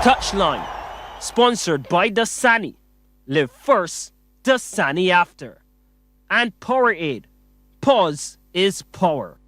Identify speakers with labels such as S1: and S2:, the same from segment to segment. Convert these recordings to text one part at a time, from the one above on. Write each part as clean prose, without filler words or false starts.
S1: TouchLine, sponsored by Dasani. Live first, Dasani after. And Powerade. Pause is power.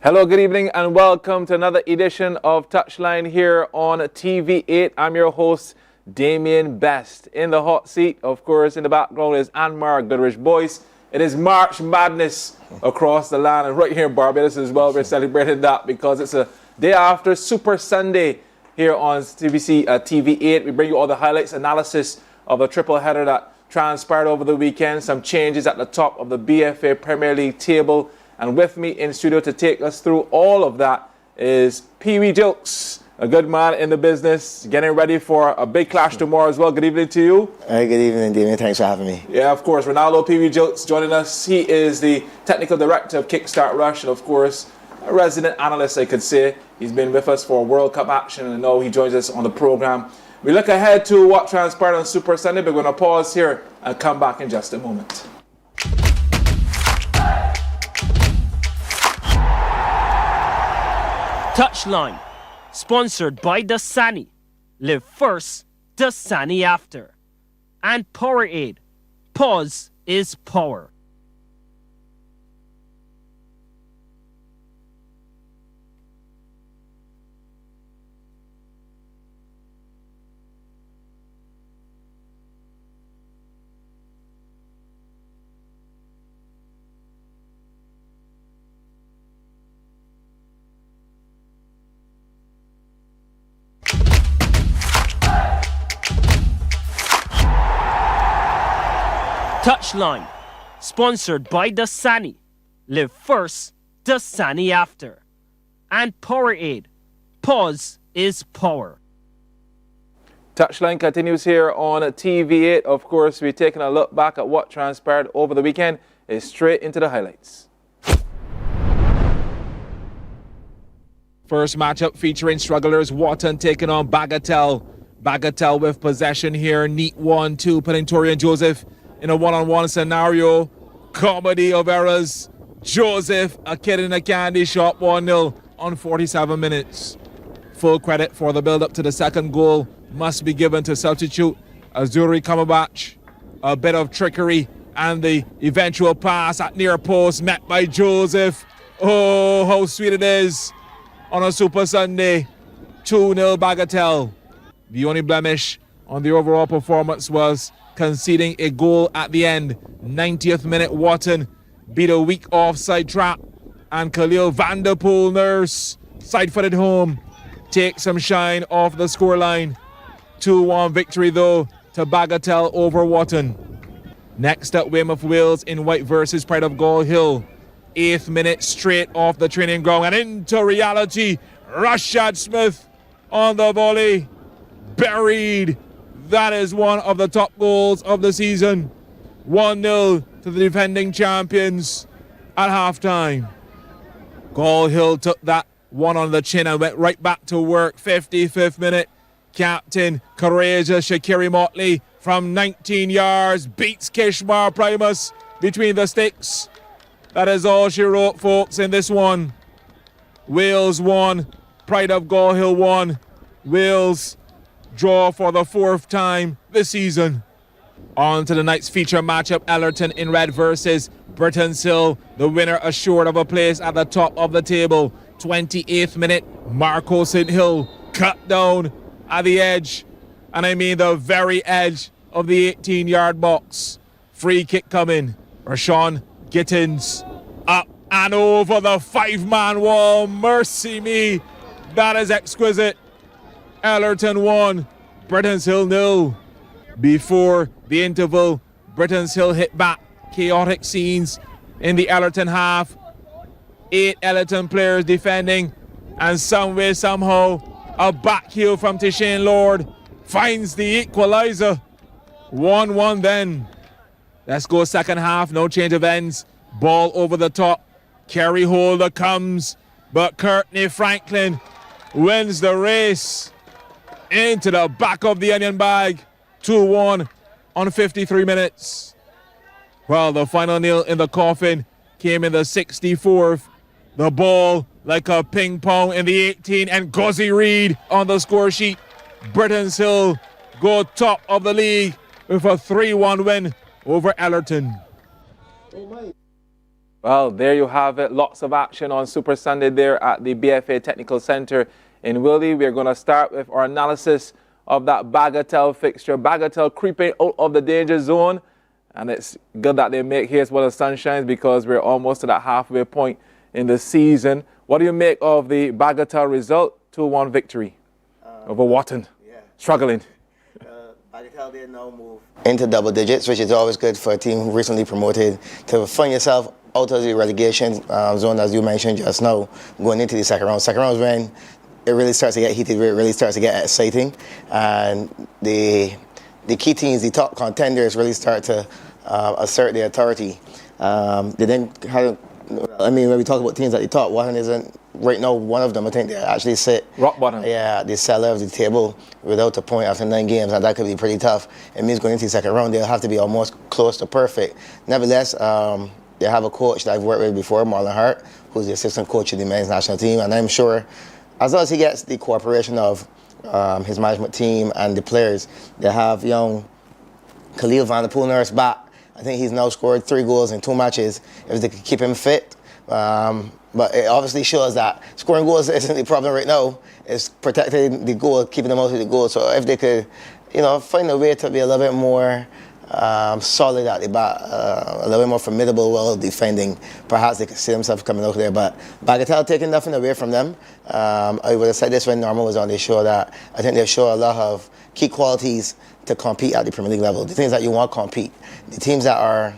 S2: Hello, good evening, and welcome to another edition of TouchLine here on TV8. I'm your host, Damien Best. In the hot seat, of course, in the background is Anmar Goodrich-Boyce. It is March Madness across the land, and right here in Barbados as well. We're celebrating that because it's a day after Super Sunday here on CBC TV8. We bring you all the highlights, analysis of the triple header that transpired over the weekend. Some changes at the top of the BFA Premier League table. And with me in studio to take us through all of that is Pee Wee Jokes, a good man in the business, getting ready for a big clash tomorrow as well. Good evening to you.
S3: Hey, good evening, Damien. Thanks for having me.
S2: Yeah, of course. Ronaldo Pee Wee Jokes joining us. He is the technical director of Kickstart Rush, and of course, a resident analyst, I could say. He's been with us for World Cup action, and I know he joins us on the program. We look ahead to what transpired on Super Sunday, but we're going to pause here and come back in just a moment.
S1: TouchLine, sponsored by Dasani. Live first, Dasani after. And Powerade. Pause is power. TouchLine, sponsored by Dasani. Live first, Dasani after. And Powerade. Pause is power.
S2: TouchLine continues here on TV8. Of course, we're taking a look back at what transpired over the weekend. It's straight into the highlights. First matchup featuring strugglers, Wharton taking on Bagatelle. Bagatelle with possession here. Neat 1-2, putting Torian Joseph in a one-on-one scenario. Comedy of errors. Joseph, a kid in a candy shop, 1-0 on 47 minutes. Full credit for the build-up to the second goal must be given to substitute Azuri Kamabach. A bit of trickery and the eventual pass at near post met by Joseph. Oh, how sweet it is on a Super Sunday. 2-0 Bagatelle. The only blemish on the overall performance was conceding a goal at the end. 90th minute, Wharton beat a weak offside trap, and Khalil Vanderpool Nurse, side-footed home, takes some shine off the scoreline. 2-1 victory though to Bagatelle over Wharton. Next up, Weymouth Wales in white versus Pride of Gall Hill. 8th minute, straight off the training ground and into reality. Rashad Smith on the volley, buried. That is one of the top goals of the season. 1-0 to the defending champions at halftime. Gall Hill took that one on the chin and went right back to work. 55th minute, captain courageous Shaqiri Motley from 19 yards beats Kishmar Primus between the sticks. That is all she wrote, folks, in this one. Wales 1, Pride of Gall Hill 1. Wales draw for the 4th time this season. On to the night's feature matchup, Ellerton in red versus Britain's Hill. The winner assured of a place at the top of the table. 28th minute, Marco St. Hill cut down at the edge, and I mean the very edge of the 18-yard box. Free kick coming. Rashawn Gittins up and over the 5-man wall. Mercy me, that is exquisite. Ellerton 1, Britain's Hill 0. Before the interval, Britain's Hill hit back. Chaotic scenes in the Ellerton half. 8 Ellerton players defending, and some way, somehow, a back heel from Tishane Lord finds the equaliser. 1-1 then. Let's go second half, no change of ends. Ball over the top. Kerry Holder comes, but Courtney Franklin wins the race into the back of the onion bag. 2-1 on 53 minutes. Well, the final nail in the coffin came in the 64th. The ball like a ping pong in the 18, and Guzzy Reid on the score sheet. Britain's Hill go top of the league with a 3-1 win over Ellerton. Well, there you have it. Lots of action on Super Sunday there at the BFA Technical Centre in Willie. We're going to start with our analysis of that Bagatelle fixture. Bagatelle creeping out of the danger zone. And it's good that they make haste while the sun shines, because we're almost to that halfway point in the season. What do you make of the Bagatelle result? 2-1 victory over Wharton.
S3: Yeah.
S2: Struggling.
S3: Bagatelle did now move into double digits, which is always good for a team recently promoted, to find yourself out of the relegation zone, as you mentioned just now, going into the second round. Second round is when it really starts to get heated, it really starts to get exciting, and the key teams, the top contenders, really start to assert their authority. They didn't have, when we talk about teams at the top, Wharton isn't right now one of them. I think they actually sit
S2: rock bottom.
S3: Yeah, the cellar of the table without a point after 9 games, and that could be pretty tough. It means going into the second round, they'll have to be almost close to perfect. Nevertheless, they have a coach that I've worked with before, Marlon Hart, who's the assistant coach of the men's national team, and I'm sure as long as he gets the cooperation of his management team and the players, they have young Khalil Van der Poel back. I think he's now scored 3 goals in 2 matches if they could keep him fit. But it obviously shows that scoring goals isn't the problem right now. It's protecting the goal, keeping them out of the goal. So if they could, find a way to be a little bit more solid at the back, a little bit more formidable while defending, perhaps they could see themselves coming out there. But Bagatelle taking nothing away from them. I would have said this when Norman was on the show, that I think they show a lot of key qualities to compete at the Premier League level. The things that you want to compete. The teams that are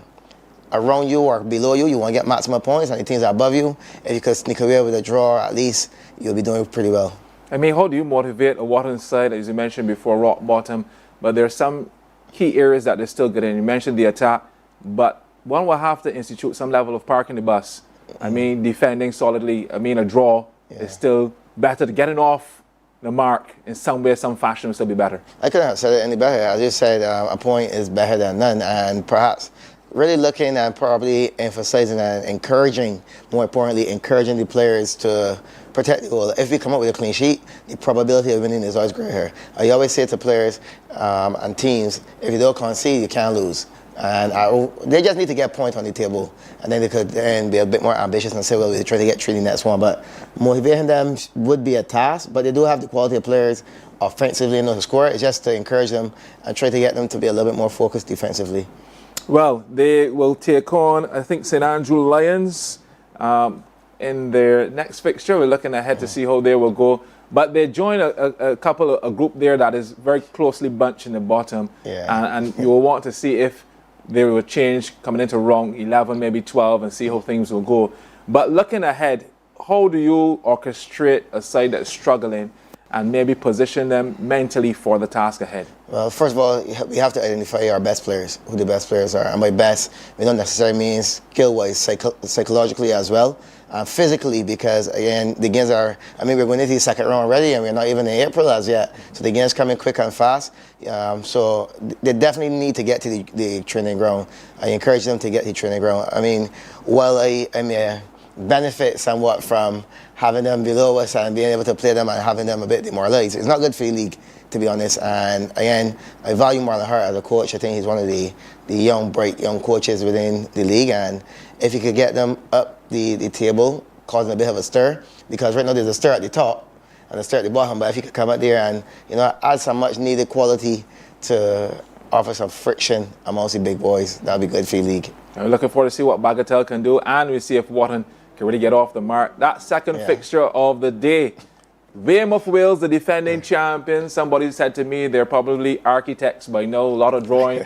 S3: around you or below you, you want to get maximum points, and the teams that are above you, if you could sneak away with a draw, at least you'll be doing pretty well. How do you motivate a Wharton side, as you mentioned before, rock bottom, but there are some key areas that they're still good in? You mentioned the attack, but one will have to institute some level of parking the bus. Defending solidly, a draw is still better. Getting off the mark in some way, some fashion will still be better. I couldn't have said it any better. As you said, a point is better than none, and perhaps really looking and probably emphasizing and encouraging, more importantly, encouraging the players to protect the goal. If we come up with a clean sheet, the probability of winning is always greater. I always say to players and teams, if you don't concede, you can't lose. And they just need to get points on the table, and then they could then be a bit more ambitious and say, well, we try to get through the next one. But motivating them would be a task, but they do have the quality of players offensively enough to score. It's just to encourage them and try to get them to be a little bit more focused defensively. Well, they will take on, I think, St. Andrew Lions in their next fixture. We're looking ahead to see how they will go. But they join a group there that is very closely bunched in the bottom. Yeah. And you will want to see if they will change coming into round 11, maybe 12, and see how things will go. But looking ahead, how do you orchestrate a side that's struggling and maybe position them mentally for the task ahead? Well, first of all, we have to identify our best players, who the best players are. And by best, we don't necessarily mean skill-wise, psychologically as well. Physically, because again, the games are, we're going into the second round already, and we're not even in April as yet. So the games coming quick and fast. So they definitely need to get to the training ground. I encourage them to get to the training ground. While I may benefit somewhat from having them below us and being able to play them and having them a bit demoralized, it's not good for the league, to be honest. And again, I value Marlon Hart as a coach. I think he's one of the young, bright young coaches within the league. And if you could get them up the table, causing a bit of a stir, because right now there's a stir at the top and a stir at the bottom. But if you could come out there and add some much needed quality to offer some friction amongst the big boys, that'd be good for the league. I'm looking forward to see what Bagatelle can do, and we see if Wharton can really get off the mark. That second fixture of the day, Weymouth Wales, the defending champions. Somebody said to me they're probably architects by now. A lot of drawing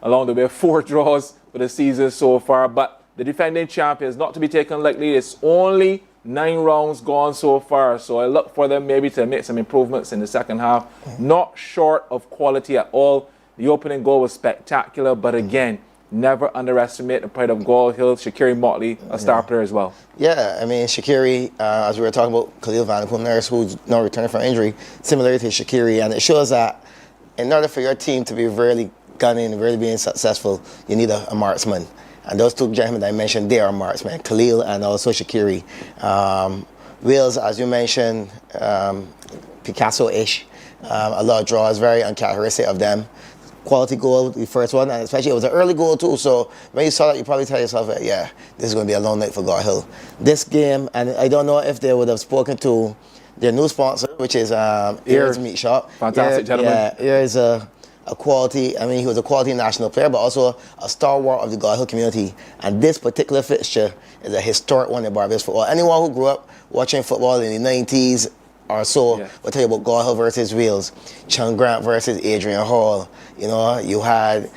S3: along the way. 4 draws for the season so far. But the defending champions, not to be taken lightly. It's only 9 rounds gone so far. So I look for them maybe to make some improvements in the second half. Not short of quality at all. The opening goal was spectacular. But again, never underestimate the pride of Gall Hill. Shaqiri Motley, a star player as well. Yeah, Shaqiri, as we were talking about, Khalil Van der Poel, who's now returning from injury, similar to Shaqiri, and it shows that in order for your team to be really gunning, really being successful, you need a marksman. And those two gentlemen that I mentioned, they are marksmen, Khalil and also Shaqiri. Wales, as you mentioned, Picasso-ish. A lot of draws, very uncharacteristic of them. Quality goal, the first one, and especially it was an early goal too. So when you saw that, you probably tell yourself, yeah, this is going to be a long night for God Hill. This game, and I don't know if they would have spoken to their new sponsor, which is Ear's Meat Shop.
S2: Fantastic, gentlemen.
S3: Yeah, Ear is a quality, I mean, he was a quality national player, but also a stalwart of the God Hill community. And this particular fixture is a historic one in Barbados football. Anyone who grew up watching football in the 90s or so, we'll tell you about God Hill versus Wales, Chung Grant versus Adrian Hall. You know, you had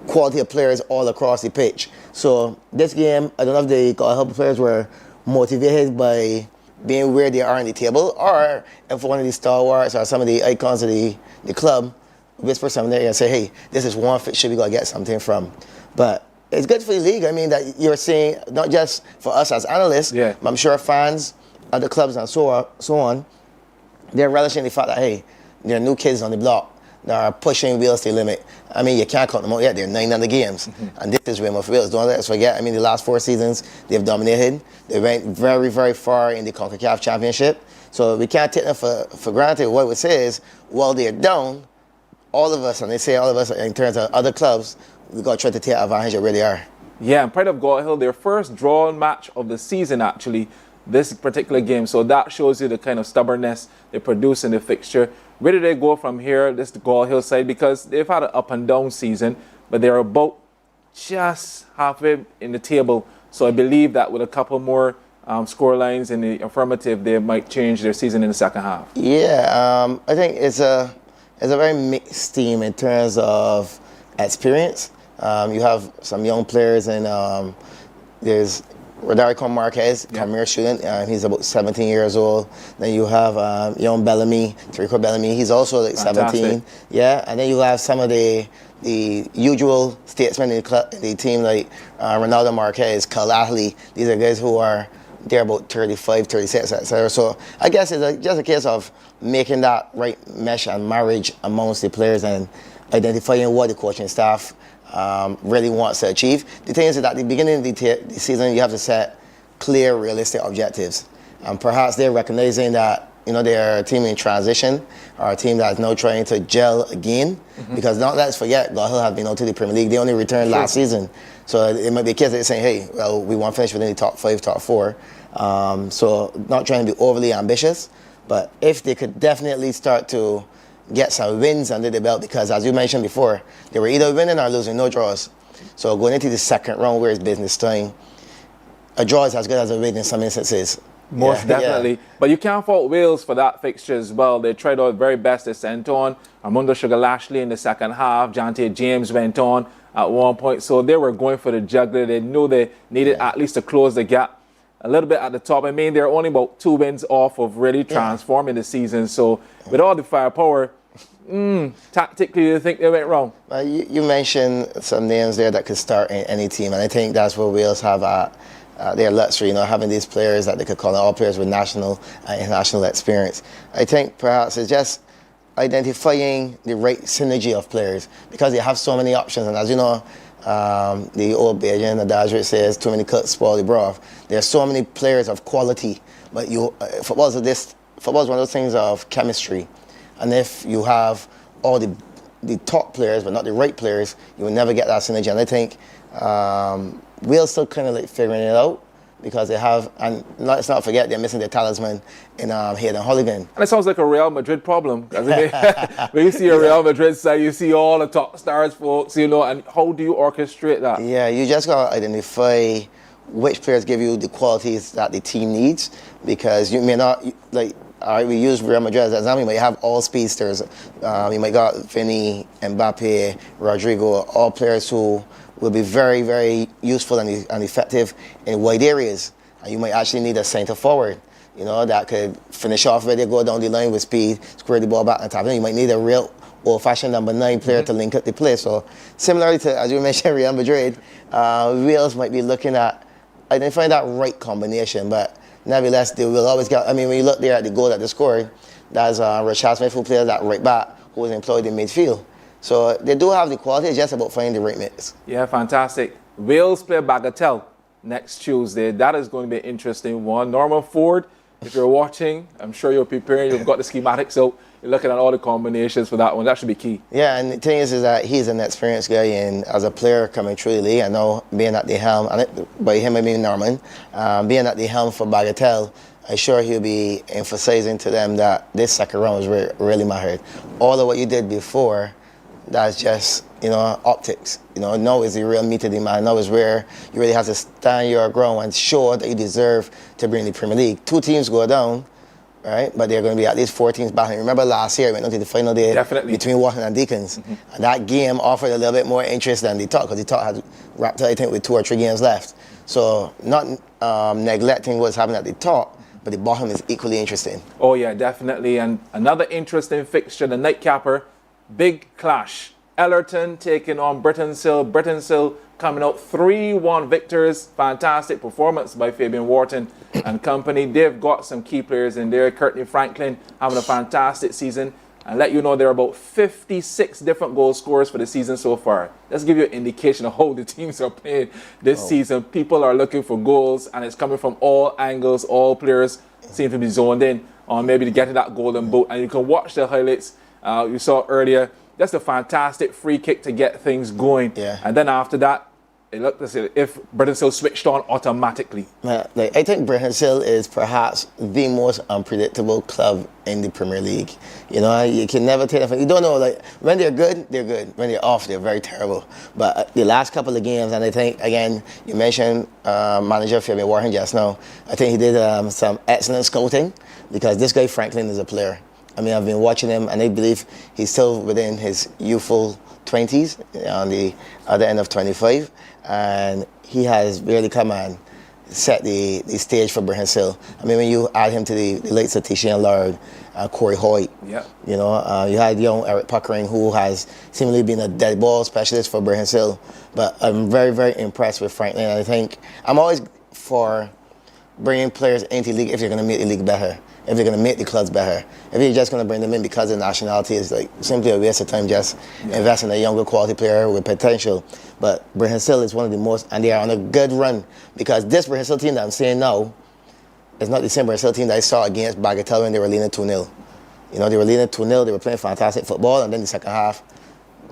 S3: quality of players all across the pitch. So this game, I don't know if the God Hill players were motivated by being where they are in the table, or if one of the stalwarts or some of the icons of the club whisper something there and say, hey, this is one fixture we got to get something from. But it's good for the league. I mean, that you're seeing, not just for us as analysts, but I'm sure fans of the clubs and so on, they're relishing the fact that, hey, there are new kids on the block that are pushing Wales to the limit. I mean, you can't count them out yet. They're 9 on the games. And this is Weymouth Wales. Don't let us forget, I mean, the last 4 seasons, they've dominated. They went very, very far in the CONCACAF Championship. So we can't take them for granted. What I would say is, while they're down, all of us, and they say all of us in terms of other clubs, we've got to try to take advantage of where they are.
S2: Yeah, and Pride of God Hill, their first drawn match of the season, actually, this particular game. So that shows you the kind of stubbornness they produce in the fixture. Where do they go from here, this God Hill side? Because they've had an up and down season, but they're about just halfway in the table. So I believe that with a couple more score lines in the affirmative, they might change their season in the second half.
S3: Yeah, I think it's a very mixed team in terms of experience. You have some young players, and there's Rodarico Marquez, Premier student. He's about 17 years old. Then you have young Bellamy, Tarico Bellamy. He's also like 17. Yeah, and then you have some of the usual statesmen in the team, like Ronaldo Marquez, Kyle Ahley. These are guys who are they're about 35, 36, etc. So I guess it's just a case of making that right mesh and marriage amongst the players and identifying what the coaching staff really wants to achieve. The thing is that at the beginning of the season, you have to set clear, realistic objectives. And perhaps they're recognizing that, you know, they're a team in transition, or a team that's now trying to gel again. Because don't let's forget, God Hill have been out to the Premier League. They only returned last season. So it might be a case that they're saying, hey, well, we want to finish within the top 5, top 4. So not trying to be overly ambitious, but if they could definitely start to get some wins under the belt, because as you mentioned before, they were either winning or losing, no draws. So going into the second round where it's business time, a draw is as good as a win in some instances.
S2: Most definitely. But you can't fault Wales for that fixture as well. They tried their very best. They sent on Armando Sugar Lashley in the second half. Jonte James went on at one point. So they were going for the jugular. They knew they needed at least to close the gap a little bit at the top. I mean, they're only about 2 wins off of really transforming the season. So with all the firepower, tactically, do you think they went wrong?
S3: You mentioned some names there that could start in any team, and I think that's where Wales have their luxury, you know, having these players that they could call all players with national and international experience. I think perhaps it's just identifying the right synergy of players, because they have so many options, and as you know, the old Bajan adage says, too many cooks spoil the broth. There are so many players of quality, but football is one of those things of chemistry. And if you have all the top players, but not the right players, you will never get that synergy. And I think we're still kind of like figuring it out, because they have, and let's not forget, they're missing their talisman in Hayden Holligan.
S2: And it sounds like a Real Madrid problem. When you see a Real Madrid side, you see all the top stars, folks, you know, and how do you orchestrate that?
S3: Yeah, you just got to identify which players give you the qualities that the team needs, because you may not, like, all right, we use Real Madrid as an example. You might have all speedsters. You might got Vinny, Mbappe, Rodrigo, all players who will be very, very useful and effective in wide areas. And you might actually need a centre forward, you know, that could finish off where they go down the line with speed, square the ball back and tap it. You might need a real old-fashioned number 9 player to link up the play. So similarly to, as you mentioned, Real Madrid, Wales might be looking at identifying that right combination, but nevertheless, they will always get. I mean, when you look there at the goal that they scored, that's Rashad Smith, who plays that right back, who was employed in midfield. So they do have the quality. It's just about finding the right mix.
S2: Yeah, fantastic. Wales play Bagatelle next Tuesday. That is going to be an interesting one. Norman Ford, if you're watching, I'm sure you're preparing. You've got the schematics out. You're looking at all the combinations for that one. That should be key.
S3: Yeah, and the thing is that he's an experienced guy, and as a player coming through the league, I know being at the helm, and by him I mean Norman, being at the helm for Bagatelle, I'm sure he'll be emphasizing to them that this second round was really mattered. All of what you did before, that's just, optics. Now is the real meat of the man. Now is where you really have to stand your ground and show that you deserve to bring the Premier League. 2 teams go down, right? But there are going to be at least 4 teams battling. Remember last year, we went on to the final day between Wharton and Deacons. And that game offered a little bit more interest than the talk, because the talk had wrapped up, I think, with 2 or 3 games left. So not neglecting what's happening at the top, but the bottom is equally interesting.
S2: Oh, yeah, definitely. And another interesting fixture, the nightcapper, big clash. Ellerton taking on Brittonsill. Brittonsill coming out 3-1 victors. Fantastic performance by Fabian Wharton and company. They've got some key players in there. Courtney Franklin having a fantastic season. And let you know there are about 56 different goal scorers for the season so far. Let's give you an indication of how the teams are playing this season. People are looking for goals, and it's coming from all angles. All players seem to be zoned in on maybe to get to that golden boot. And you can watch the highlights you saw earlier. That's a fantastic free kick to get things going.
S3: Yeah.
S2: And then after that, it looked as if Brittonsill switched on automatically.
S3: I think Brittonsill is perhaps the most unpredictable club in the Premier League. You can never tell them. You don't know, when they're good, they're good. When they're off, they're very terrible. But the last couple of games, and I think, again, you mentioned manager Fabian Wharton just now. I think he did some excellent scouting, because this guy Franklin is a player. I mean, I've been watching him, and I believe he's still within his youthful 20s, on the other end of 25, and he has really come and set the stage for Brittonsill. I mean, when you add him to the likes of Tishan Lard, Corey Hoyt, you had young Eric Puckering, who has seemingly been a dead ball specialist for Brittonsill. But I'm very, very impressed with Franklin. I think I'm always for bringing players into the league if you're going to make the league better, if you're going to make the clubs better. If you're just going to bring them in because of nationality, it's simply a waste of time just investing in a younger quality player with potential. But Brittonsill is one of the most, and they are on a good run, because this Brittonsill team that I'm saying now is not the same Brittonsill team that I saw against Bagatelle when they were leading 2-0. They were leading 2-0, they were playing fantastic football, and then the second half,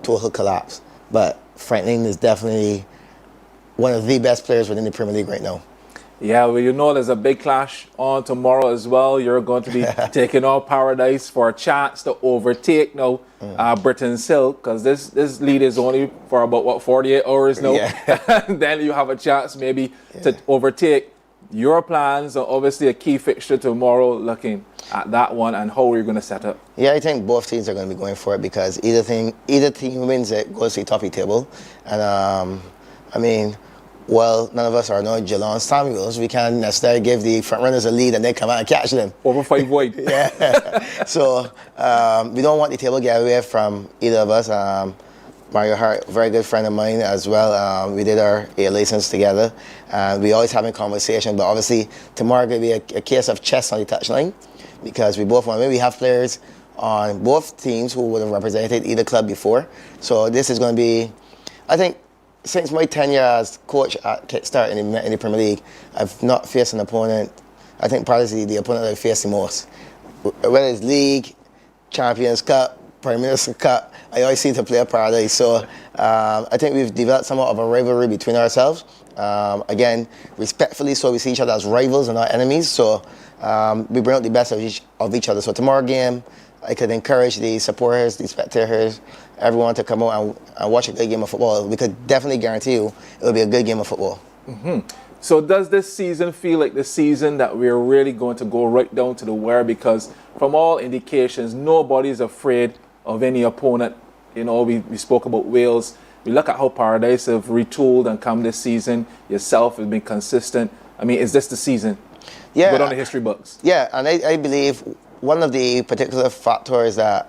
S3: total collapse. But Franklin is definitely one of the best players within the Premier League right now.
S2: Yeah, well, there's a big clash on tomorrow as well. You're going to be taking on Paradise for a chance to overtake now Brittonsill, because this lead is only for about, 48 hours now. Yeah. And then you have a chance maybe to overtake. Your plans are obviously a key fixture tomorrow, looking at that one and how you're going to set up.
S3: Yeah, I think both teams are going to be going for it, because either team wins it, goes to the top of the table. And, well, none of us are no Jelon Samuels. We can't necessarily give the front runners a lead and they come out and catch them.
S2: Over 5 wide.
S3: Yeah. So we don't want the table to get away from either of us. Mario Hart, very good friend of mine as well. We did our A license together. We always having conversation, but obviously tomorrow going to be a case of chess on the touchline, because we both want. Maybe we have players on both teams who would have represented either club before. So this is going to be, I think, since my tenure as coach at Kickstart in the Premier League, I've not faced an opponent. I think probably the opponent I faced the most. Whether it's League, Champions Cup, Prime Minister Cup, I always seem to play a Paradise. So I think we've developed somewhat of a rivalry between ourselves. Again, respectfully, so we see each other as rivals and not enemies. So we bring out the best of each other. So tomorrow game, I could encourage the supporters, the spectators, everyone to come out and watch a good game of football. We could definitely guarantee you it'll be a good game of football.
S2: Mm-hmm. So does this season feel like the season that we're really going to go right down to the wire? Because from all indications, nobody's afraid of any opponent. We spoke about Wales. We look at how Paradise have retooled and come this season. Yourself have been consistent. I mean, is this the season?
S3: Yeah.
S2: Go down the history books.
S3: Yeah, and I believe one of the particular factors that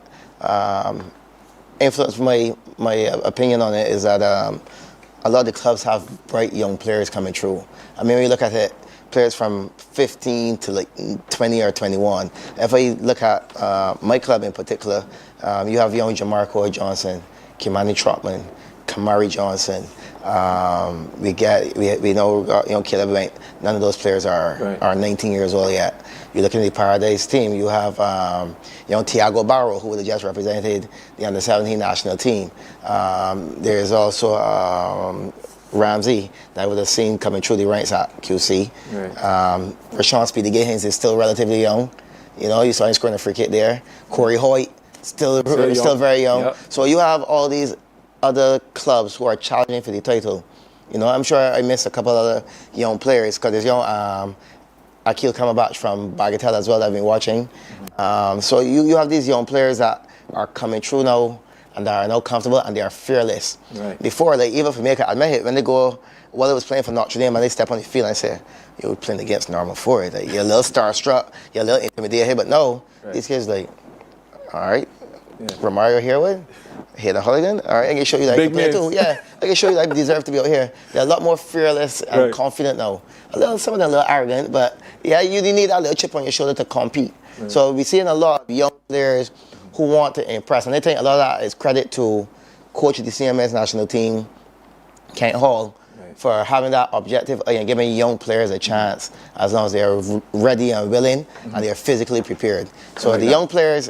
S3: influenced my opinion on it is that a lot of the clubs have bright young players coming through. I mean, when you look at it, players from 15 to 20 or 21. If I look at my club in particular, you have young Jamarco Johnson, Kimani Trotman, Kamari Johnson. We know Caleb Blank. None of those players are 19 years old yet. You look at the Paradise team. You have Thiago Barrow, who would have just represented the under-17 national team. There's also Ramsey that I would have seen coming through the ranks at QC. Right. Rashawn Speedy Giggins is still relatively young. You saw him scoring a free kick there. Corey Hoyt, still very young. Yep. So you have all these other clubs who are challenging for the title. I'm sure I missed a couple other young players because there's young Akil Kamabach from Bagatelle as well that I've been watching. So you have these young players that are coming through now and they are now comfortable and they are fearless. Right. Before, even for me, I admit it, when they go, while I was playing for Notre Dame and they step on the field and say, you're playing against normal forward. Like, you're a little starstruck, you're a little intimidated, but no, these kids all right, Romario Herwood, Hayden Holligan, all right, I can show you that I can play too. Yeah, I can show you that I deserve to be out here. They're a lot more fearless and confident now. Some of them a little arrogant, but yeah, you need that little chip on your shoulder to compete. Right. So we're seeing a lot of young players who want to impress, and I think a lot of that is credit to coach of the CMS national team, Kent Hall, for having that objective and giving young players a chance as long as they are ready and willing and they are physically prepared. So the young players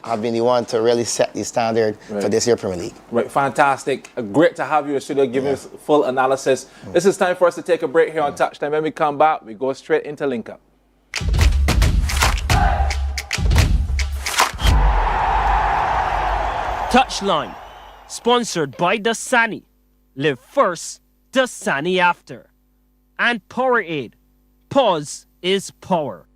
S3: have been the one to really set the standard for this year's Premier League. Right,
S2: fantastic. Great to have you in the studio giving us full analysis. This is time for us to take a break here on TouchLine. When we come back, we go straight into Link Up.
S1: TouchLine, sponsored by Dasani. Live first, Dasani after. And Powerade. Pause is power.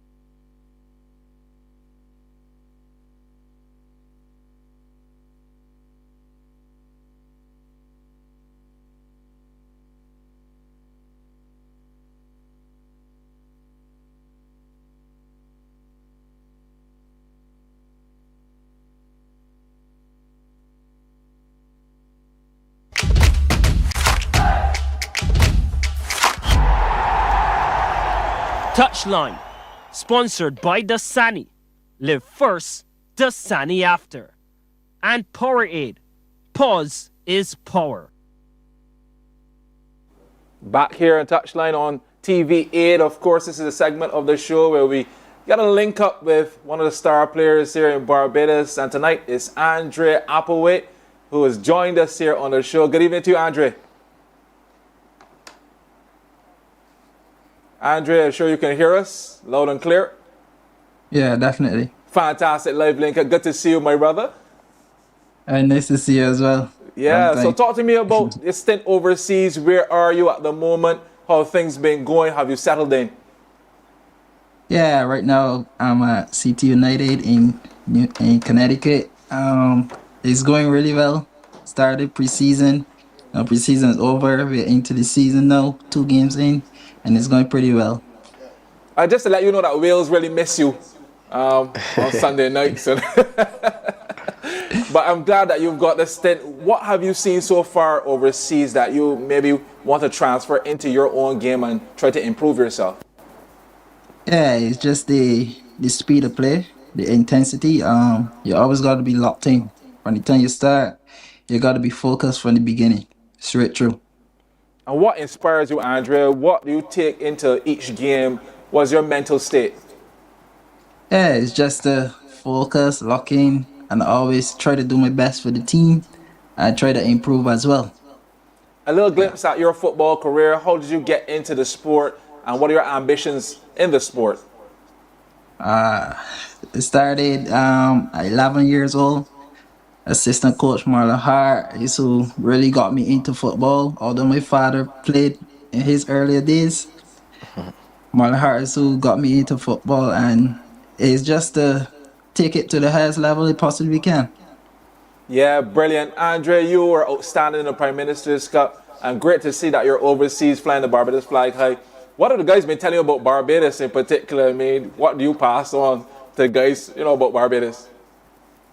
S1: TouchLine, sponsored by Dasani. Live first, Dasani after. And Powerade. Pause is power.
S2: Back here on TouchLine on TV8. Of course, this is a segment of the show where we got to link up with one of the star players here in Barbados. And tonight is Andre Applewhite, who has joined us here on the show. Good evening to you, Andre. Andre, I'm sure you can hear us loud and clear.
S4: Yeah, definitely.
S2: Fantastic live link. Good to see you, my brother.
S4: Nice to see you as well.
S2: Yeah, so talk to me about your stint overseas. Where are you at the moment? How have things been going? Have you settled in?
S4: Yeah, right now I'm at CT United in Connecticut. It's going really well. Started preseason. Now preseason is over. We're into the season now. 2 games in. And it's going pretty well.
S2: Just to let you know that Wales really miss you on Sunday nights. But I'm glad that you've got the stint. What have you seen so far overseas that you maybe want to transfer into your own game and try to improve yourself?
S4: Yeah, it's just the speed of play, the intensity. You always got to be locked in. From the time you start, you got to be focused from the beginning, straight through.
S2: And what inspires you, Andre? What do you take into each game? What's your mental state?
S4: Yeah, it's just to focus, lock in, and always try to do my best for the team. I try to improve as well.
S2: A little glimpse at your football career. How did you get into the sport, and what are your ambitions in the sport?
S4: It started at 11 years old. Assistant coach Marlon Hart is who really got me into football. Although my father played in his earlier days, Marlon Hart is who got me into football, and it's just to take it to the highest level it possibly can.
S2: Yeah, brilliant. Andre, you were outstanding in the Prime Minister's Cup, and great to see that you're overseas flying the Barbados flag high. What have the guys been telling you about Barbados in particular? I mean, what do you pass on to the guys, about Barbados?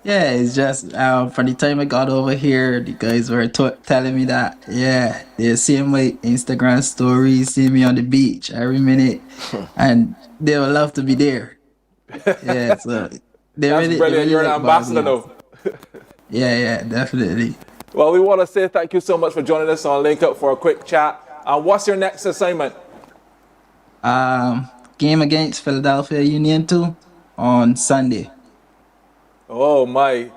S4: Yeah, it's just from the time I got over here, the guys were telling me that, they're seeing my Instagram stories, seeing me on the beach every minute, and they would love to be there. Yeah, so
S2: That's brilliant. You're an ambassador now.
S4: Yeah, definitely.
S2: Well, we want to say thank you so much for joining us on Link Up for a quick chat. What's your next assignment?
S4: Game against Philadelphia Union 2 on Sunday.
S2: Oh, my.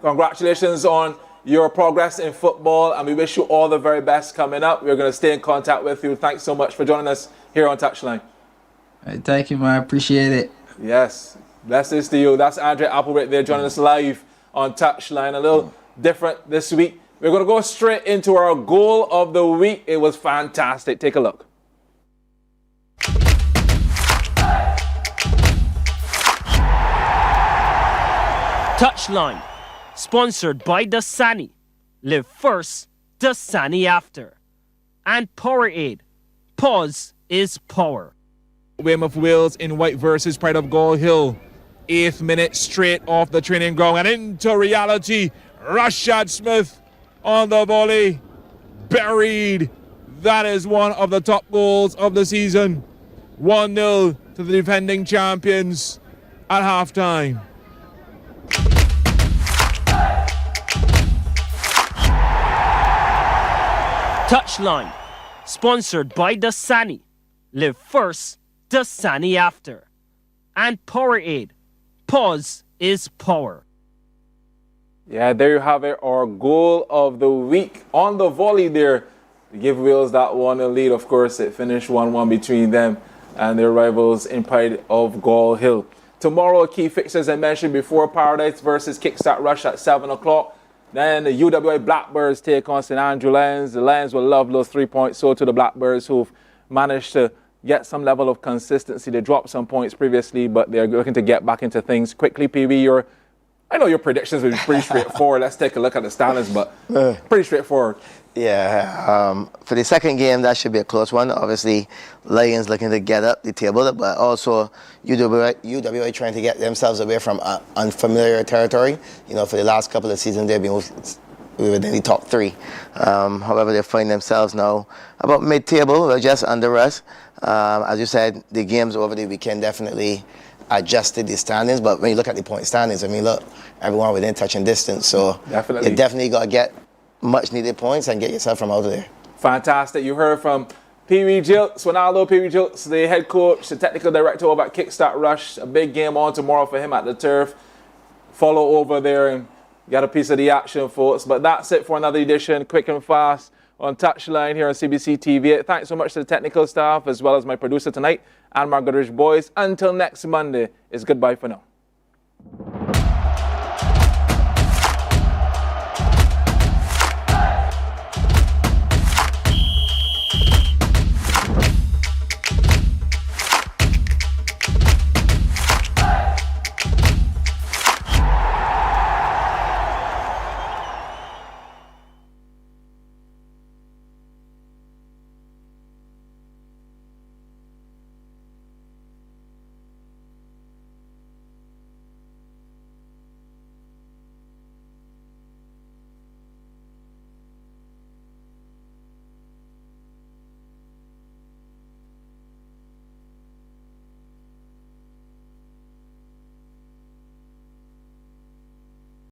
S2: Congratulations on your progress in football, and we wish you all the very best coming up. We're going to stay in contact with you. Thanks so much for joining us here on TouchLine.
S4: Thank you, man. I appreciate it.
S2: Yes. Blessings to you. That's Andre Applewhite there joining us live on TouchLine. A little different this week. We're going to go straight into our goal of the week. It was fantastic. Take a look.
S1: TouchLine, sponsored by Dasani. Live first, Dasani after. And Powerade. Pause is power.
S2: Weymouth Wales in white versus Pride of Gall Hill. 8th minute straight off the training ground and into reality. Rashad Smith on the volley. Buried. That is one of the top goals of the season. 1-0 to the defending champions at halftime.
S1: TouchLine, sponsored by Dasani. Live first, Dasani after. And Powerade. Pause is power.
S2: Yeah, there you have it. Our goal of the week on the volley there. To give Wales that 1-0 lead. Of course, it finished 1-1 between them and their rivals in Pride of Gall Hill. Tomorrow, key fixtures I mentioned before. Paradise versus Kickstart Rush at 7 o'clock. Then the UWA Blackbirds take on St. Andrew Lions. The Lions will love those 3 points. So to the Blackbirds, who've managed to get some level of consistency. They dropped some points previously, but they're looking to get back into things quickly. PB, I know your predictions will be pretty straightforward. Let's take a look at the standings, but pretty straightforward.
S3: Yeah, for the second game, that should be a close one. Obviously, Lions looking to get up the table, but also UWA trying to get themselves away from unfamiliar territory. You know, for the last couple of seasons, they've been within the top 3. However, they find themselves now about mid-table, or just under us. As you said, the games over the weekend definitely adjusted the standings, but when you look at the point standings, I mean, look, everyone within touching distance, so you definitely got to get much needed points and get yourself from out of there.
S2: Fantastic. You heard from Pee Wee Jilts, Ronaldo Pee Wee Jilts, the head coach, the technical director over at Kickstart Rush. A big game on tomorrow for him at the turf. Follow over there and get a piece of the action, folks. But that's it for another edition, quick and fast, on TouchLine here on CBC TV. Thanks so much to the technical staff as well as my producer tonight, and Margaret Rich Boys. Until next Monday, it's goodbye for now.